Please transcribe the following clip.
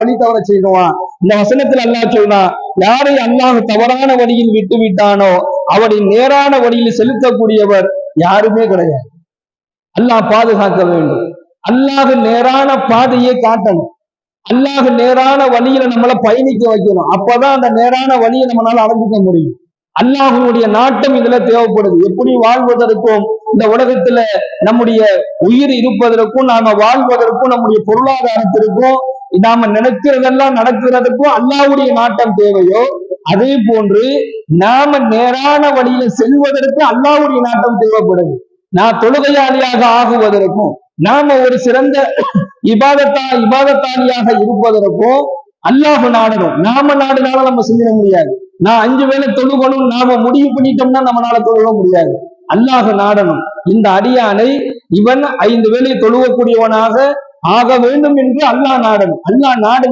வழி தவற செய்வான். இந்த வசனத்தில் அல்லாஹ் சொல்றான், யாரை அல்லாஹ் தவறான வழியில் விட்டு விட்டானோ அவனை நேரான வழியில் செலுத்தக்கூடியவர் யாருமே கிடையாது. அல்லாஹ் பாதுகாக்க வேண்டும். அல்லாஹ் நேரான பாதையை காட்டணும். அல்லாஹ் நேரான வழியில நம்மளை பயணிக்க வைக்கணும். அப்பதான் அந்த நேரான வழியை நம்மளால அடைஞ்சிக்க முடியும். அல்லாஹுடைய நாட்டம் இதுல தேவைப்படுது. எப்படி வாழ்வதற்கும் இந்த உலகத்துல நம்முடைய உயிர் இருப்பதற்கும் நாம வாழ்வதற்கும் நம்முடைய பொருளாதாரத்திற்கும் நாம நினைக்கிறதெல்லாம் நடக்கிறதுக்கும் அல்லாஹ்வுடைய நாட்டம் தேவையோ, அதே போன்று நாம நேரான வழியில செல்வதற்கு அல்லாஹ்வுடைய நாட்டம் தேவைப்படுது. நான் தொழுகையாளியாக ஆகுவதற்கும் நாம ஒரு சிறந்த இபாதத்தாளியாக இருப்பதற்கும் அல்லாஹ் நாடணும். நாம நாடுனால நம்ம செஞ்சிட முடியாது. நான் 5 வேளை தொழுகணும் நாம முடிவு பண்ணிட்டோம்னா நம்மளால தொழுக முடியாது. அல்லாஹ் நாடணும். இந்த அடியானை இவன் 5 வேளை தொழுகக்கூடியவனாக ஆக வேண்டும் என்று அல்லாஹ் நாடணும். அல்லாஹ் நாடு